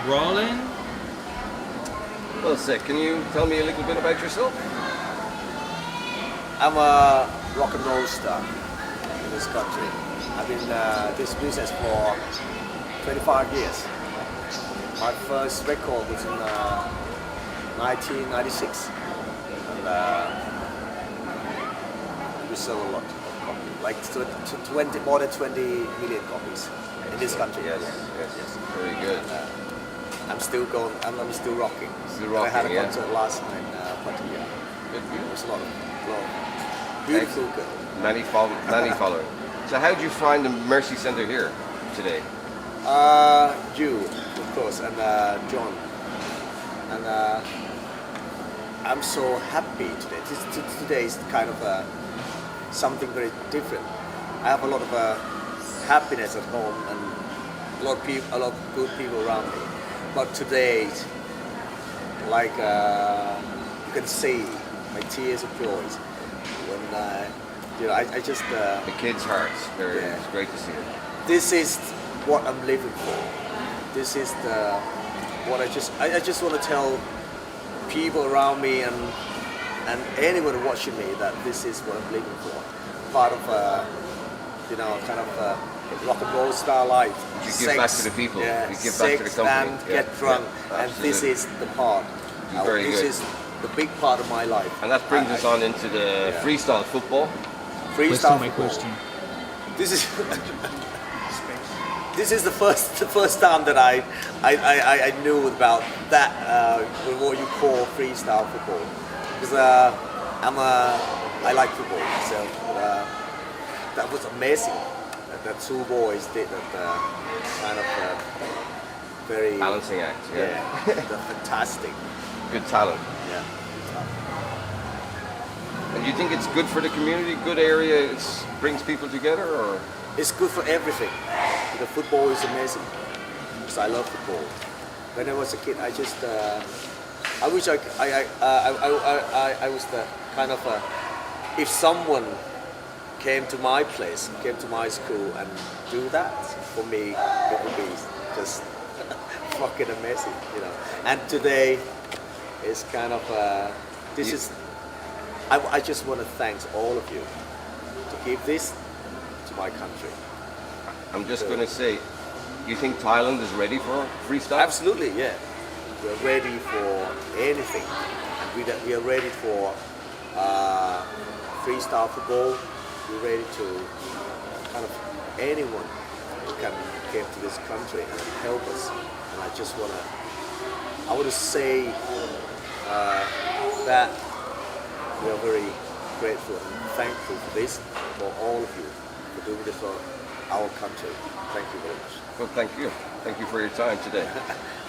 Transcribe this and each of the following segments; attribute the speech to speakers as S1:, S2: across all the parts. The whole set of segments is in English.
S1: Rolling.
S2: Well, Sick, can you tell me a little bit about yourself?
S3: I'm a rock and roll star in this country. I've been this business for 25 years. My first record was in 1996, and we sold a lot of copies, like more than 20 million copies in this country.
S2: Yes. Very good.
S3: And, I'm still going. I'm still rocking.
S2: Still rocking,
S3: I had a
S2: yeah.
S3: concert last night in Pattaya.
S2: Good for you.
S3: It was a lot of beautiful girl.
S2: Many followers. So how did you find the Mercy Centre here today?
S3: You, of course, and John. And I'm so happy today. Today is kind of something very different. I have a lot of happiness at home and a lot of good people around me. But today, like you can see my tears of joy when I just.
S2: The kids' hearts. It's great to see it.
S3: This is what I'm living for. This is what I just want to tell people around me and anyone watching me that this is what I'm living for. Part of kind of rock and roll star life.
S2: You give back to the people.
S3: Yeah,
S2: you give back to the company.
S3: And get drunk. And this is the part. This is the big part of my life.
S2: And that brings us on into the freestyle football.
S3: Freestyle
S1: My
S3: football.
S1: question.
S3: This is this is the first time that I knew about that what you call freestyle football, because I like football, so that was amazing. That two boys did that kind of very
S2: Balancing act. Yeah.
S3: fantastic.
S2: Good talent.
S3: Yeah.
S2: And you think it's good for the community? Good area? It brings people together, or?
S3: It's good for everything. The football is amazing because I love football. When I was a kid, I just I wish I was the kind of if someone came to my place, came to my school and do that for me, it would be just fucking amazing, And today is kind of this is. I just want to thank all of you to give this to my country.
S2: I'm just going to say, you think Thailand is ready for freestyle?
S3: Absolutely, yeah. We're ready for anything. And we are ready for freestyle football. We're ready to kind of anyone who can come to this country and help us. And I want to say that we are very grateful and thankful for this, for all of you, for doing this for our country. Thank you very much.
S2: Well, thank you. Thank you for your time today.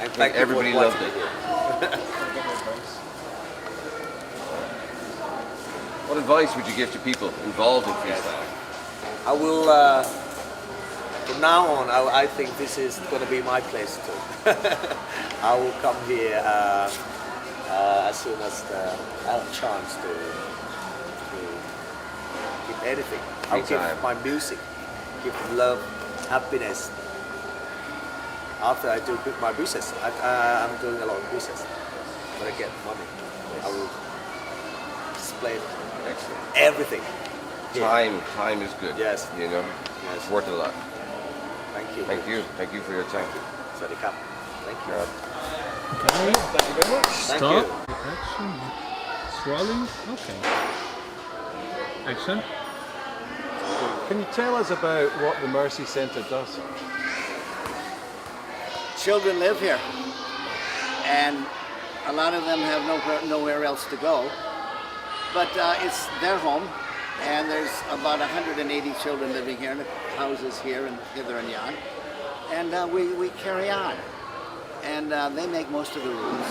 S3: And thank you
S2: everybody
S3: for
S2: loved it. What advice would you give to people involved in freestyle?
S3: I will, from now on, I think this is going to be my place too. I will come here as soon as I have a chance to give anything. I'll give my music, give love, happiness. After I do my business, I'm doing a lot of business. When I get money, I will display everything.
S2: Time is good.
S3: Yes.
S2: Yes. It's worth a lot.
S3: Thank you.
S2: Thank you for your time.
S3: Sawadee krap. Thank you.
S1: Okay.
S2: Thank you very much.
S3: Thank
S1: Stop.
S3: you.
S1: Action. It's rolling. Okay. Action.
S4: Can you tell us about what the Mercy Centre does?
S5: Children live here, and a lot of them have nowhere else to go. But it's their home, and there's about 180 children living here in the houses here and hither and yon. And we carry on, and they make most of the rules.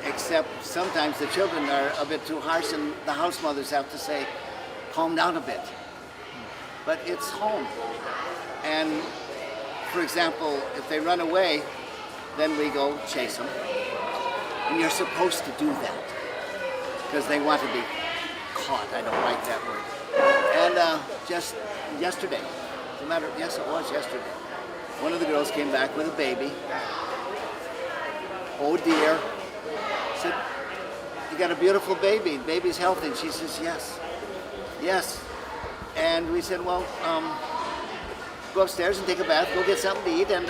S5: Except sometimes the children are a bit too harsh, and the house mothers have to say, calm down a bit. But it's home. And for example, if they run away, then we go chase them. And you're supposed to do that because they want to be caught. I don't like that word. And just yesterday, yes, it was yesterday, one of the girls came back with a baby, oh dear. I said, you got a beautiful baby. Baby's healthy. And she says, yes. Yes. And we said, well, go upstairs and take a bath, go get something to eat, and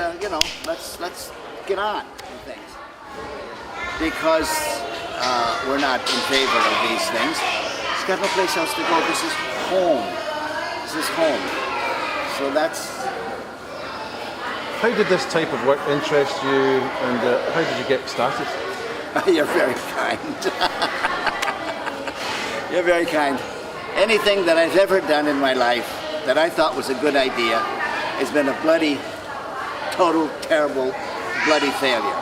S5: let's get on with things. Because we're not in favor of these things. She's got no place else to go. This is home. This is home. So that's.
S4: How did this type of work interest you, and how did you get started?
S5: You're very kind. You're very kind. Anything that I've ever done in my life that I thought was a good idea has been a bloody, total, terrible, bloody failure.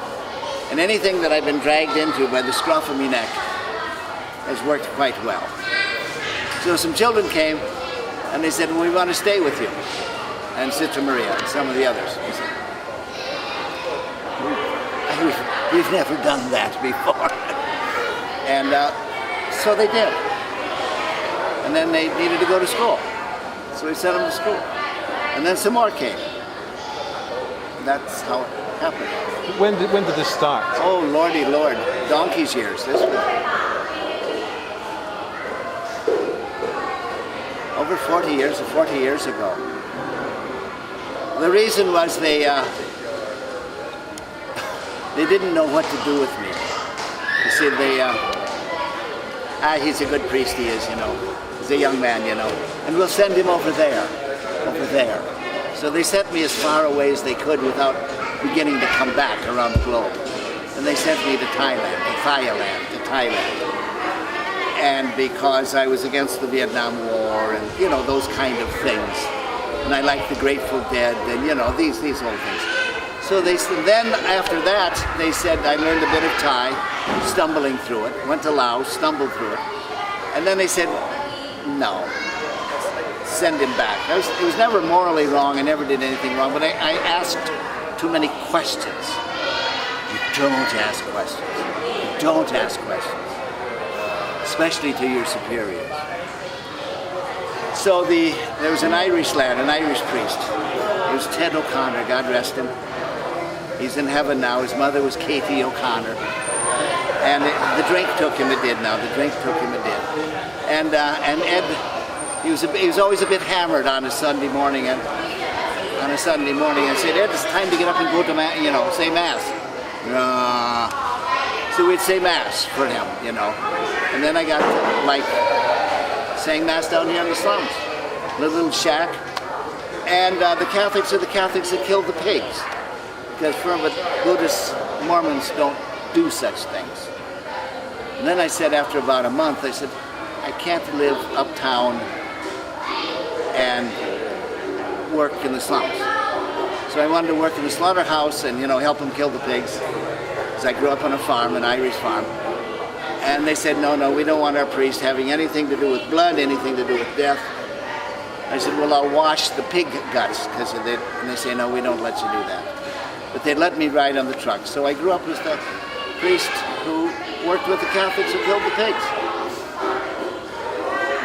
S5: And anything that I've been dragged into by the scruff of my neck has worked quite well. So some children came and they said, well, we want to stay with you. And Sister Maria and some of the others. I said, we've never done that before. And so they did. And then they needed to go to school. So we sent them to school. And then some more came. That's how it happened.
S4: When did this start?
S5: Oh, Lordy Lord. Donkey's years. This was over 40 years ago. The reason was they didn't know what to do with me. You see, he's a good priest, he is, He's a young man, And we'll send him over there. So they sent me as far away as they could without beginning to come back around the globe. And they sent me to Thailand. And because I was against the Vietnam War and, those kind of things. And I liked the Grateful Dead and, these old things. So then after that, they said I learned a bit of Thai, stumbling through it. Went to Laos, stumbled through it. And then they said, no, send him back. It was never morally wrong. I never did anything wrong, but I asked too many questions. You don't ask questions. You don't ask questions, especially to your superiors. So there was an Irish lad, an Irish priest. It was Ted O'Connor, God rest him. He's in heaven now. His mother was Katie O'Connor. And the drink took him, it did now. The drink took him, it did. And Ed, he was always a bit hammered on a Sunday morning. And said, Ed, it's time to get up and go to say Mass. So we'd say Mass for him, And then I got saying Mass down here in the slums. In a little shack. And the Catholics are the Catholics that killed the pigs. Because Buddhists, Mormons don't do such things. And then I said after about a month, I said, I can't live uptown and work in the slums. So I wanted to work in the slaughterhouse and, help them kill the pigs. Because I grew up on a farm, an Irish farm. And they said, no, we don't want our priest having anything to do with blood, anything to do with death. I said, well, I'll wash the pig guts. And they say, no, we don't let you do that. But they let me ride on the truck. So I grew up as the priest who worked with the Catholics who killed the pigs.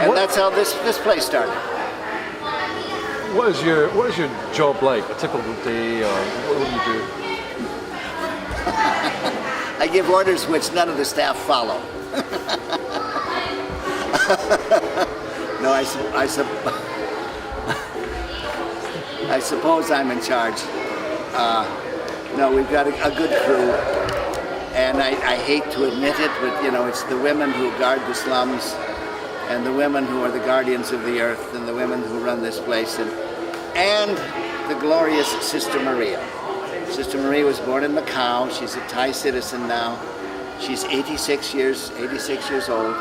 S5: And that's how this place started.
S4: What is your job like? A typical day, or what do you do?
S5: I give orders which none of the staff follow. No, I suppose I'm in charge. No, we've got a good crew, and I hate to admit it, but it's the women who guard the slums, and the women who are the guardians of the earth, and the women who run this place, and the glorious Sister Maria. Sister Maria was born in Macau. She's a Thai citizen now. She's 86 years old.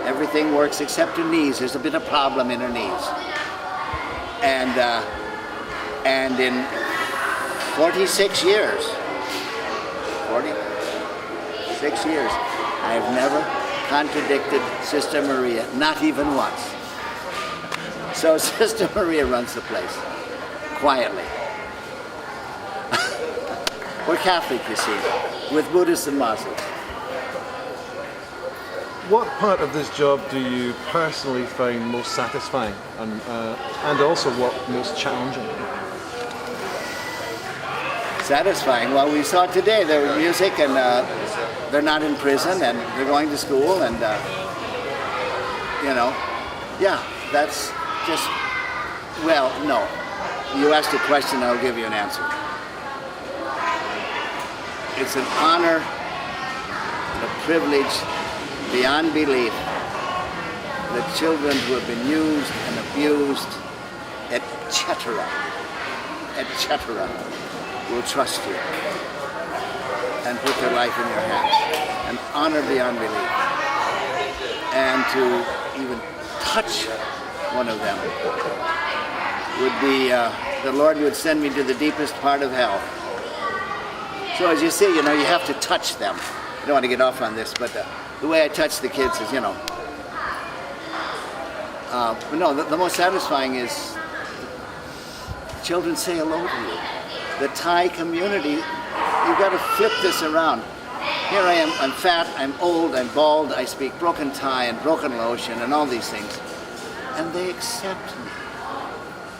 S5: Everything works except her knees. There's a bit of problem in her knees, and in 46 years, I have never contradicted Sister Maria, not even once. So Sister Maria runs the place, quietly. We're Catholic, you see, with Buddhists and Muslims.
S4: What part of this job do you personally find most satisfying, and also what most challenging?
S5: Satisfying. Well, we saw today their music, and they're not in prison, and they're going to school, and yeah, that's just, well, no. You asked a question, I'll give you an answer. It's an honor and a privilege beyond belief that children who have been used and abused, etc., will trust you and put their life in your hands. An honor beyond belief. And to even touch one of them would be, the Lord would send me to the deepest part of hell. So as you see, you have to touch them. I don't want to get off on this, but the way I touch the kids is, but no, the most satisfying is children say hello to you. The Thai community, you've got to flip this around. Here I am, I'm fat, I'm old, I'm bald, I speak broken Thai and broken Laotian and all these things. And they accept me.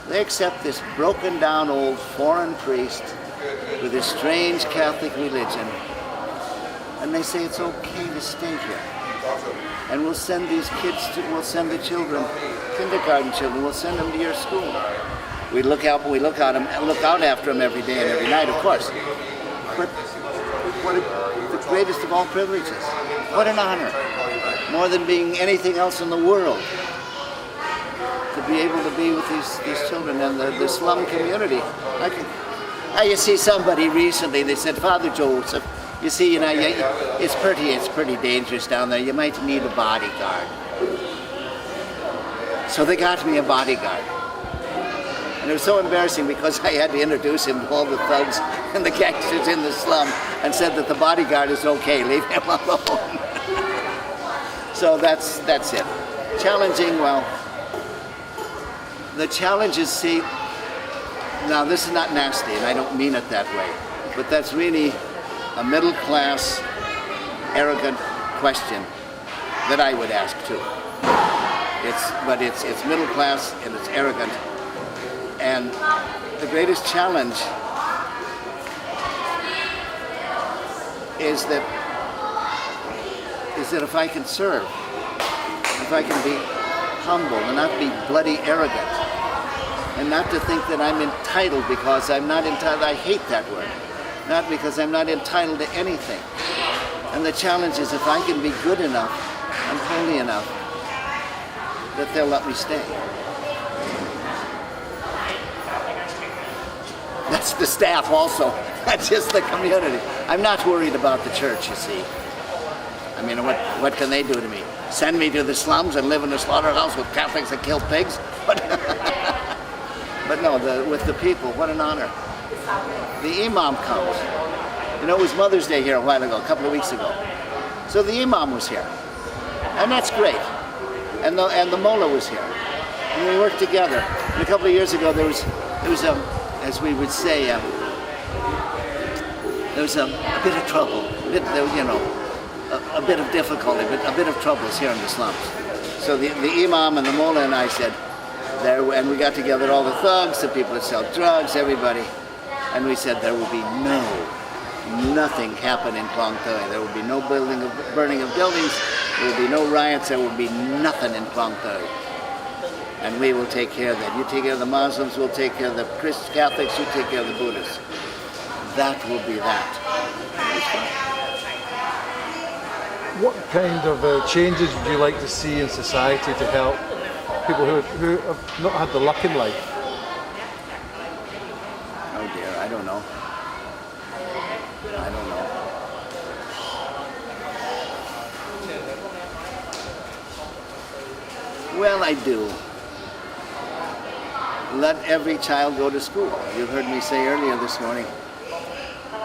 S5: They accept this broken down old foreign priest with his strange Catholic religion. And they say it's okay to stay here. And we'll send these kids we'll send the children, kindergarten children, we'll send them to your school. We look out after them every day and every night, of course. But what the greatest of all privileges. What an honor. More than being anything else in the world. To be able to be with these children and the slum community. You see somebody recently, they said, Father Joseph, you see, it's pretty dangerous down there. You might need a bodyguard. So they got me a bodyguard. And it was so embarrassing because I had to introduce him to all the thugs and the gangsters in the slum and said that the bodyguard is okay, leave him alone. So that's it. Challenging, well, the challenge is, see, now this is not nasty and I don't mean it that way, but that's really a middle class, arrogant question that I would ask too. It's middle class and it's arrogant. And the greatest challenge is that if I can serve, if I can be humble and not be bloody arrogant, and not to think that I'm entitled because I'm not entitled, I hate that word, not because I'm not entitled to anything. And the challenge is if I can be good enough and holy enough that they'll let me stay. That's the staff also, not just the community. I'm not worried about the church, you see. I mean, what can they do to me? Send me to the slums and live in a slaughterhouse with Catholics that kill pigs? But no, with the people, what an honor. The imam comes. It was Mother's Day here a while ago, a couple of weeks ago. So the imam was here. And that's great. And the mullah was here. And we worked together. And a couple of years ago, there was as we would say, there was a bit of trouble, a bit of difficulty, but a bit of troubles here in the slums. So the imam and the mullah and I said, and we got together all the thugs, the people that sell drugs, everybody, and we said there will be nothing happen in Klong Toi. There will be no burning of buildings, there will be no riots, there will be nothing in Klong Toi. And we will take care of that. You take care of the Muslims, we'll take care of the Christian Catholics, you take care of the Buddhists. That will be that.
S4: What kind of changes would you like to see in society to help people who have not had the luck in life?
S5: Oh dear, I don't know. Well, I do. Let every child go to school. You heard me say earlier this morning,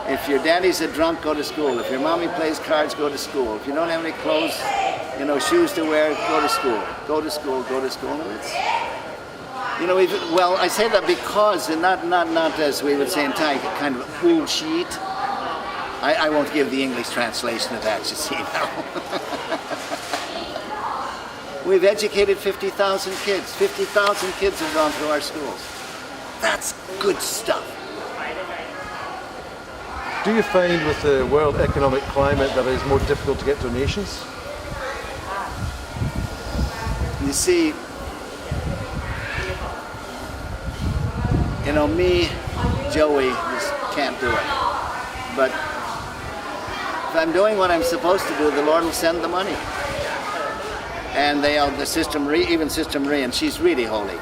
S5: if your daddy's a drunk, go to school. If your mommy plays cards, go to school. If you don't have any clothes, shoes to wear, go to school. Go to school, go to school. And it's, I say that because, and not as we would say in Thai, kind of bullshit. I won't give the English translation of that, you see now. We've educated 50,000 kids. 50,000 kids have gone through our schools. That's good stuff.
S4: Do you find with the world economic climate that it is more difficult to get donations?
S5: You see, me, Joey, just can't do it. But if I'm doing what I'm supposed to do, the Lord will send the money. And the Sister Maria, even Sister Maria, and she's really holy.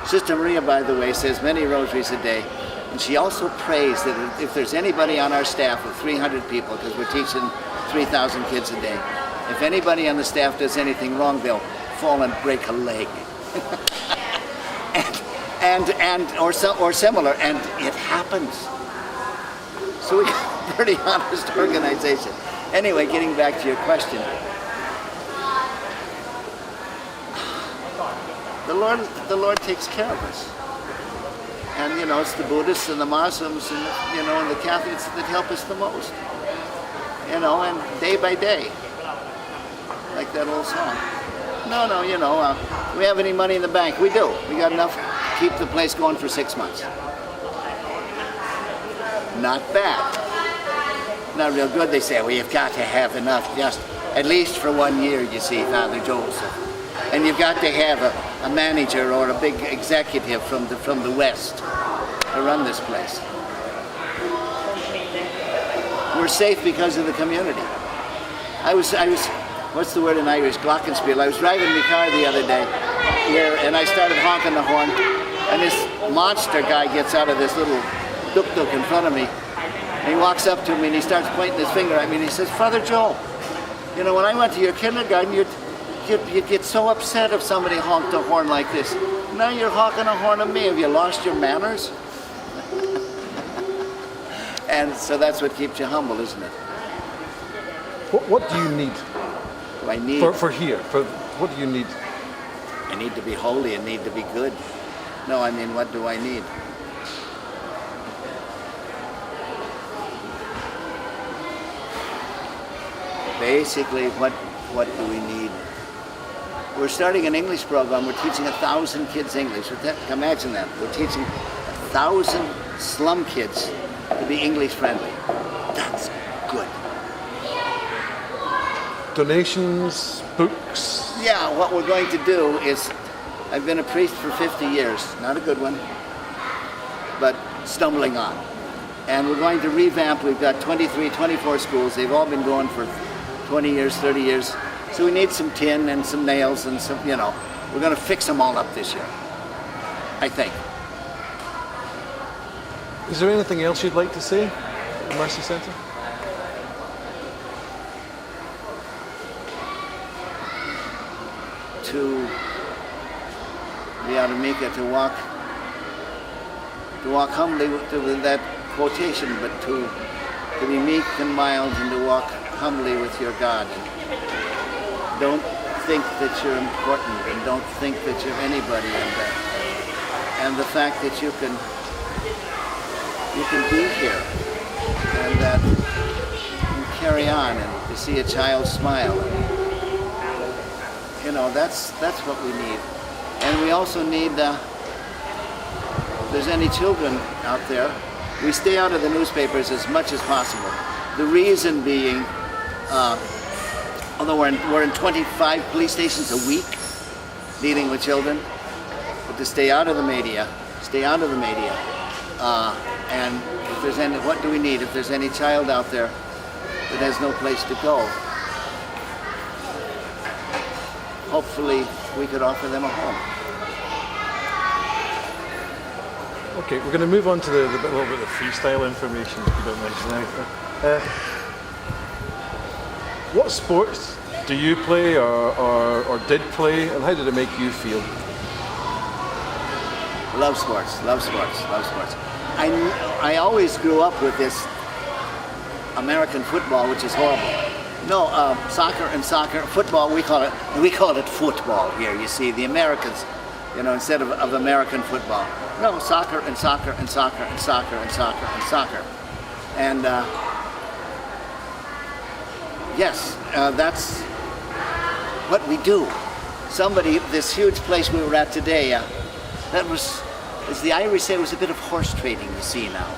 S5: Sister Maria, by the way, says many rosaries a day. And she also prays that if there's anybody on our staff of 300 people, because we're teaching 3,000 kids a day, if anybody on the staff does anything wrong, they'll fall and break a leg. or similar, and it happens. So we got a pretty honest organization. Anyway, getting back to your question. The Lord takes care of us. And it's the Buddhists and the Muslims and and the Catholics that help us the most. And day by day. Like that old song. No, we have any money in the bank? We do. We got enough to keep the place going for 6 months. Not bad. Not real good. They say, well, you've got to have enough just at least for 1 year, you see, Father Joseph. And you've got to have a manager or a big executive from the West to run this place. We're safe because of the community. I was what's the word in Irish? Glockenspiel. I was driving my car the other day here, and I started honking the horn, and this monster guy gets out of this little duk-duk in front of me, and he walks up to me and he starts pointing his finger at me, and he says, Father Joe, when I went to your kindergarten, you'd get so upset if somebody honked a horn like this. Now you're honking a horn at me. Have you lost your manners? And so that's what keeps you humble, isn't it?
S4: What do you need?
S5: Do I need?
S4: For here, what do you need?
S5: I need to be holy and need to be good. No, I mean, what do I need? Basically, what do we need? We're starting an English program. We're teaching 1,000 kids English. Imagine that. We're teaching 1,000 slum kids to be English friendly. That's good.
S4: Donations, books?
S5: Yeah, what we're going to do is, I've been a priest for 50 years. Not a good one, but stumbling on. And we're going to revamp. We've got 23, 24 schools. They've all been going for 20 years, 30 years. So we need some tin and some nails and some, we're going to fix them all up this year, I think.
S4: Is there anything else you'd like to say at the Mercy Centre?
S5: To the Adamika, to walk humbly with that quotation, but to be meek and mild and to walk humbly with your God. Don't think that you're important and don't think that you're anybody, and the fact that you can be here and that you carry on and to see a child smile. That's what we need. And we also need, if there's any children out there, we stay out of the newspapers as much as possible. The reason being, although we're in 25 police stations a week dealing with children, but to stay out of the media. And if there's any, what do we need? If there's any child out there that has no place to go, hopefully we could offer them a home.
S4: Okay, we're going to move on to a little bit of freestyle information, if you don't mind. What sports do you play or did play, and how did it make you feel?
S5: Love sports. I always grew up with this American football, which is horrible. No, soccer, football, we call it football here, you see, the Americans, instead of American football. No, soccer. And yes, that's what we do. This huge place we were at today, that was, as the Irish say, it was a bit of horse trading, you see now.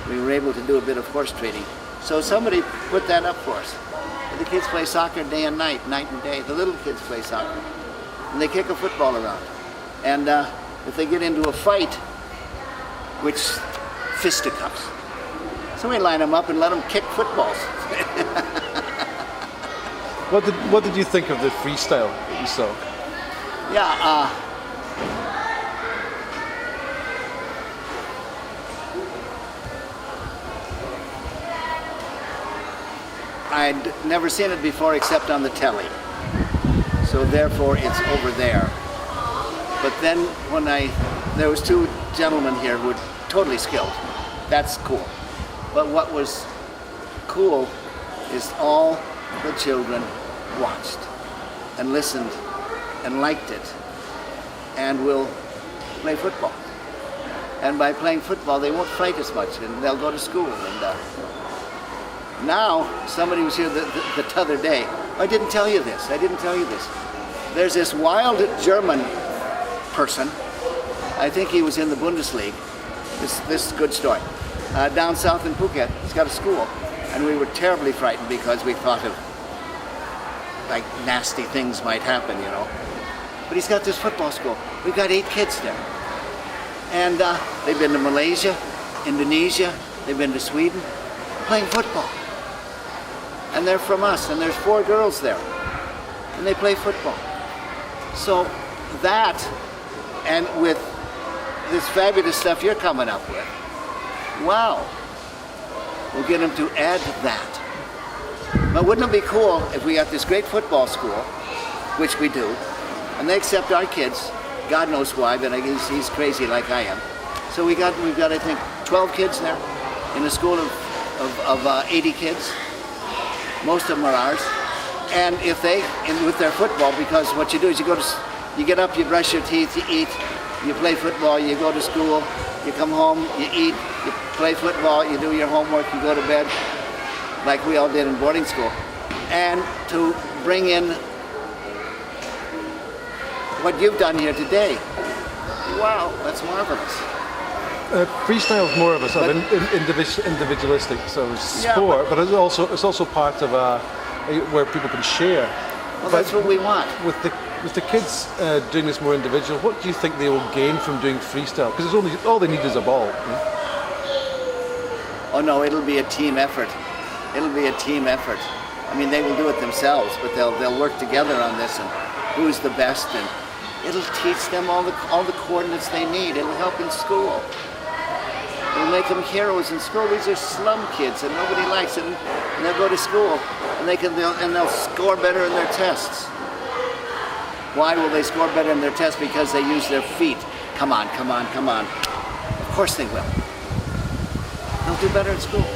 S5: we were able to do a bit of horse trading. So somebody put that up for us. The kids play soccer day and night and day. The little kids play soccer. And they kick a football around. And if they get into a fight, which fisticuffs. So we line them up and let them kick footballs.
S4: What did you think of the freestyle that you saw?
S5: Yeah, I'd never seen it before except on the telly. So therefore it's over there. But then when there was two gentlemen here who were totally skilled. That's cool. But what was cool is all the children watched and listened and liked it and will play football. And by playing football, they won't fight as much and they'll go to school. And now, somebody was here the other day. I didn't tell you this. There's this wild German person. I think he was in the Bundesliga. This is a good story. Down south in Phuket, he's got a school. And we were terribly frightened because we thought of like nasty things might happen, you know. But he's got this football school. We've got 8 kids there. And they've been to Malaysia, Indonesia, they've been to Sweden, playing football. And they're from us, and there's 4 girls there. And they play football. So that, and with this fabulous stuff you're coming up with, wow, we'll get them to add that. But wouldn't it be cool if we got this great football school, which we do, and they accept our kids, God knows why, but I guess he's crazy like I am. So we've got I think 12 kids there in a school of 80 kids. Most of them are ours. And if with their football, because what you do is you get up, you brush your teeth, you eat, you play football, you go to school, you come home, you eat, you play football, you do your homework, you go to bed, like we all did in boarding school. And to bring in what you've done here today. Wow, that's marvelous.
S4: Freestyle is more of a sort of individualistic sort of sport, but it's also part of where people can share.
S5: Well, that's what we want.
S4: With the kids doing this more individual, what do you think they will gain from doing freestyle? Because all they need is a ball.
S5: Oh no, it'll be a team effort. It'll be a team effort. I mean, they will do it themselves, but they'll work together on this and who's the best, and it'll teach them all the coordinates they need. It'll help in school. It'll make them heroes in school. These are slum kids and nobody likes it. And they'll go to school and they'll score better in their tests. Why will they score better in their tests? Because they use their feet. Come on. Of course they will. They'll do better in school.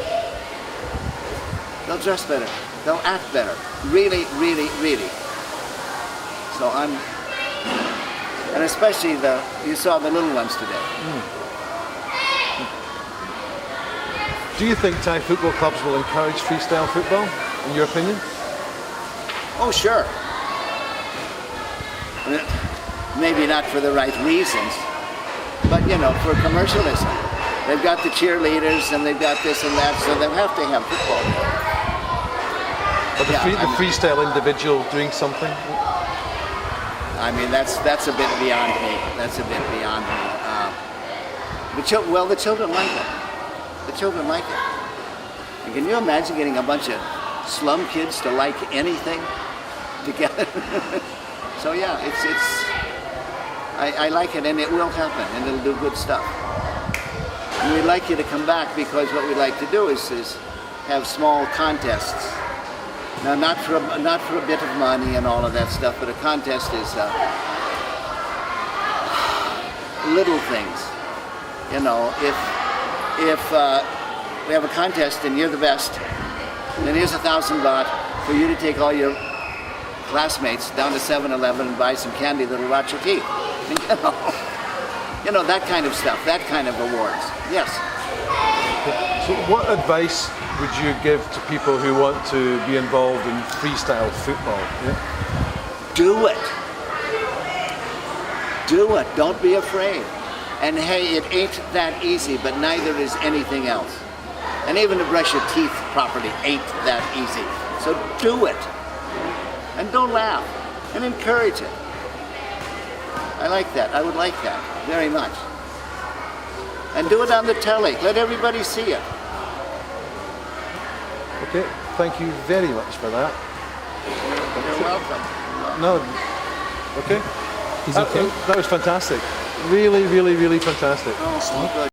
S5: They'll dress better. They'll act better. Really. So and especially you saw the little ones today.
S4: Do you think Thai football clubs will encourage freestyle football, in your opinion?
S5: Oh, sure. Maybe not for the right reasons, but for commercialism. They've got the cheerleaders and they've got this and that, so they'll have to have football.
S4: But the freestyle individual doing something?
S5: I mean, that's a bit beyond me. The children like it. The children like it. And can you imagine getting a bunch of slum kids to like anything together? So yeah, I like it, and it will happen, and it'll do good stuff. And we'd like you to come back, because what we'd like to do is have small contests. Now, not for a bit of money and all of that stuff, but a contest is little things. If we have a contest and you're the best, then here's 1,000 baht for you to take all your classmates down to 7-Eleven and buy some candy that'll rot your teeth. That kind of stuff, that kind of awards. Yes.
S4: So what advice would you give to people who want to be involved in freestyle football?
S5: Do it. Do it. Don't be afraid. And hey, it ain't that easy, but neither is anything else. And even to brush your teeth properly ain't that easy. So do it. And don't laugh. And encourage it. I like that. I would like that very much. And do it on the telly. Let everybody see it.
S4: Okay, thank you very much for that.
S5: You're welcome.
S4: No, okay.
S1: He's okay.
S4: That was fantastic. Really, really, really fantastic.
S5: Oh, good.